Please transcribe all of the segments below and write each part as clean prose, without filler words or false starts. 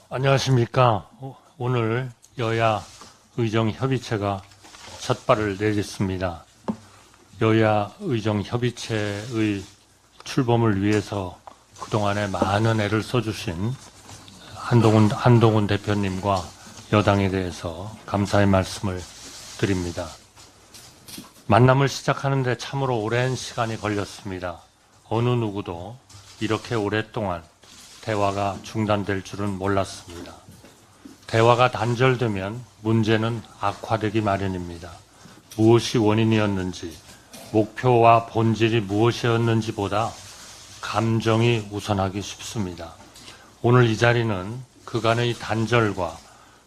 안녕하십니까. 오늘 여야 의정협의체가 첫 발을 내딛습니다. 여야 의정협의체의 출범을 위해서 그동안에 많은 애를 써주신 한동훈 대표님과 여당에 대해서 감사의 말씀을 드립니다. 만남을 시작하는데 참으로 오랜 시간이 걸렸습니다. 어느 누구도 이렇게 오랫동안 대화가 중단될 줄은 몰랐습니다. 대화가 단절되면 문제는 악화되기 마련입니다. 무엇이 원인이었는지, 목표와 본질이 무엇이었는지보다 감정이 우선하기 쉽습니다. 오늘 이 자리는 그간의 단절과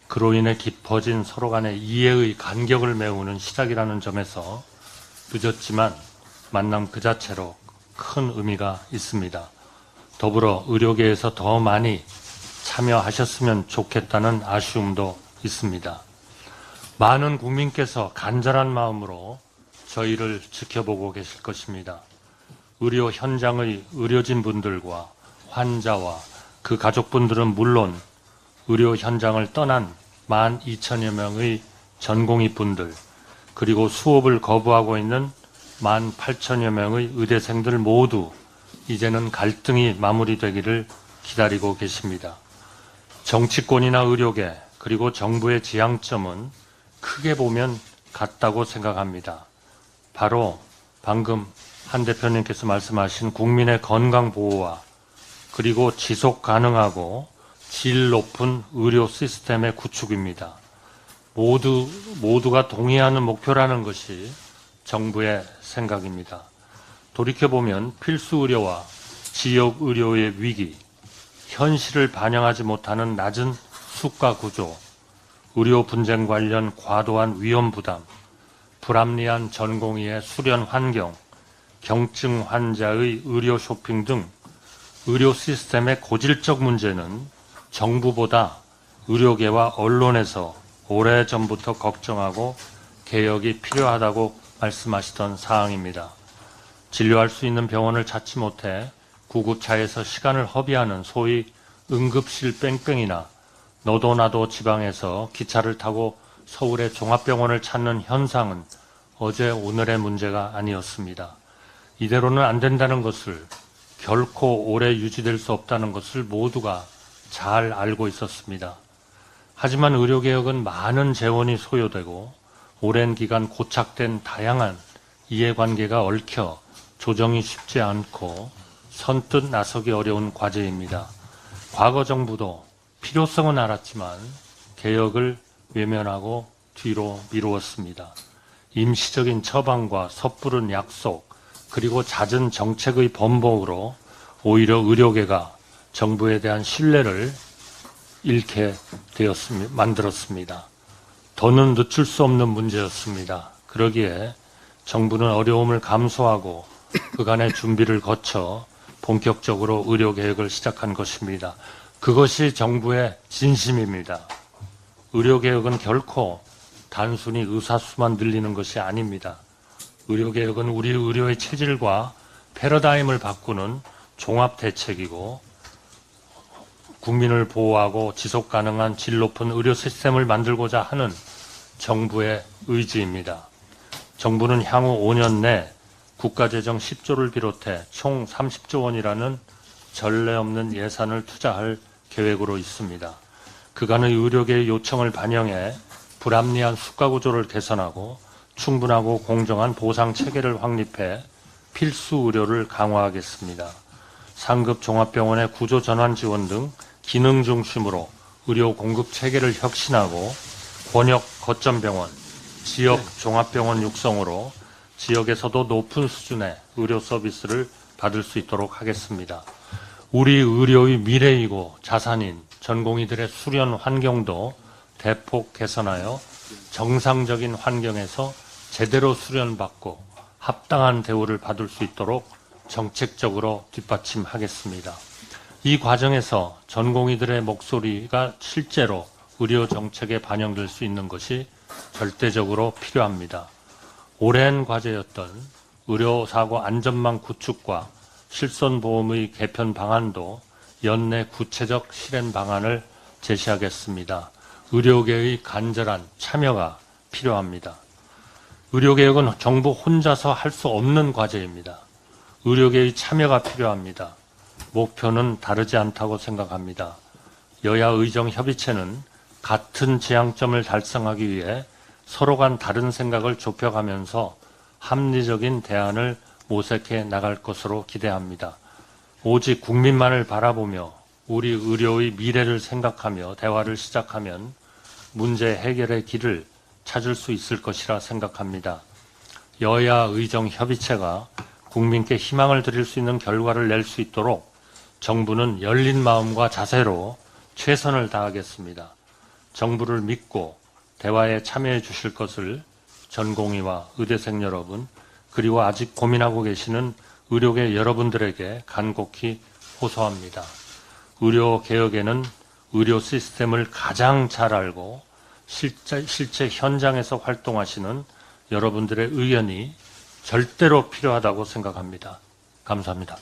그로 인해 깊어진 서로 간의 이해의 간격을 메우는 시작이라는 점에서 늦었지만 만남 그 자체로 큰 의미가 있습니다. 더불어 의료계에서 더 많이 참여하셨으면 좋겠다는 아쉬움도 있습니다. 많은 국민께서 간절한 마음으로 저희를 지켜보고 계실 것입니다. 의료 현장의 의료진 분들과 환자와 그 가족분들은 물론 의료 현장을 떠난 12,000여 명의 전공의 분들, 그리고 수업을 거부하고 있는 18,000여 명의 의대생들 모두 이제는 갈등이 마무리되기를 기다리고 계십니다. 정치권이나 의료계 그리고 정부의 지향점은 크게 보면 같다고 생각합니다. 바로 방금 한 대표님께서 말씀하신 국민의 건강 보호와 그리고 지속 가능하고 질 높은 의료 시스템의 구축입니다. 모두가 동의하는 목표라는 것이 정부의 생각입니다. 돌이켜보면 필수 의료와 지역 의료의 위기, 현실을 반영하지 못하는 낮은 수가 구조, 의료 분쟁 관련 과도한 위험 부담, 불합리한 전공의의 수련 환경, 경증 환자의 의료 쇼핑 등 의료 시스템의 고질적 문제는 정부보다 의료계와 언론에서 오래전부터 걱정하고 개혁이 필요하다고 말씀하시던 사항입니다. 진료할 수 있는 병원을 찾지 못해 구급차에서 시간을 허비하는 소위 응급실 뺑뺑이나 너도 나도 지방에서 기차를 타고 서울의 종합병원을 찾는 현상은 어제 오늘의 문제가 아니었습니다. 이대로는 안 된다는 것을, 결코 오래 유지될 수 없다는 것을 모두가 잘 알고 있었습니다. 하지만 의료개혁은 많은 재원이 소요되고 오랜 기간 고착된 다양한 이해관계가 얽혀 조정이 쉽지 않고 선뜻 나서기 어려운 과제입니다. 과거 정부도 필요성은 알았지만 개혁을 외면하고 뒤로 미루었습니다. 임시적인 처방과 섣부른 약속, 그리고 잦은 정책의 번복으로 오히려 의료계가 정부에 대한 신뢰를 잃게 만들었습니다. 더는 늦출 수 없는 문제였습니다. 그러기에 정부는 어려움을 감수하고 그간의 준비를 거쳐 본격적으로 의료개혁을 시작한 것입니다. 그것이 정부의 진심입니다. 의료개혁은 결코 단순히 의사수만 늘리는 것이 아닙니다. 의료개혁은 우리 의료의 체질과 패러다임을 바꾸는 종합대책이고 국민을 보호하고 지속가능한 질 높은 의료 시스템을 만들고자 하는 정부의 의지입니다. 정부는 향후 5년 내 국가재정 10조를 비롯해 총 30조 원이라는 전례 없는 예산을 투자할 계획으로 있습니다. 그간의 의료계의 요청을 반영해 불합리한 수가구조를 개선하고 충분하고 공정한 보상체계를 확립해 필수 의료를 강화하겠습니다. 상급 종합병원의 구조 전환 지원 등 기능 중심으로 의료 공급 체계를 혁신하고 권역 거점병원, 지역 종합병원 육성으로 지역에서도 높은 수준의 의료 서비스를 받을 수 있도록 하겠습니다. 우리 의료의 미래이고 자산인 전공의들의 수련 환경도 대폭 개선하여 정상적인 환경에서 제대로 수련받고 합당한 대우를 받을 수 있도록 정책적으로 뒷받침하겠습니다. 이 과정에서 전공의들의 목소리가 실제로 의료 정책에 반영될 수 있는 것이 절대적으로 필요합니다. 오랜 과제였던 의료사고 안전망 구축과 실손보험의 개편 방안도 연내 구체적 실행 방안을 제시하겠습니다. 의료계의 간절한 참여가 필요합니다. 의료개혁은 정부 혼자서 할 수 없는 과제입니다. 의료계의 참여가 필요합니다. 목표는 다르지 않다고 생각합니다. 여야 의정협의체는 같은 지향점을 달성하기 위해 서로 간 다른 생각을 좁혀가면서 합리적인 대안을 모색해 나갈 것으로 기대합니다. 오직 국민만을 바라보며 우리 의료의 미래를 생각하며 대화를 시작하면 문제 해결의 길을 찾을 수 있을 것이라 생각합니다. 여야 의정협의체가 국민께 희망을 드릴 수 있는 결과를 낼 수 있도록 정부는 열린 마음과 자세로 최선을 다하겠습니다. 정부를 믿고 대화에 참여해 주실 것을 전공의와 의대생 여러분, 그리고 아직 고민하고 계시는 의료계 여러분들에게 간곡히 호소합니다. 의료 개혁에는 의료 시스템을 가장 잘 알고 실제 현장에서 활동하시는 여러분들의 의견이 절대로 필요하다고 생각합니다. 감사합니다.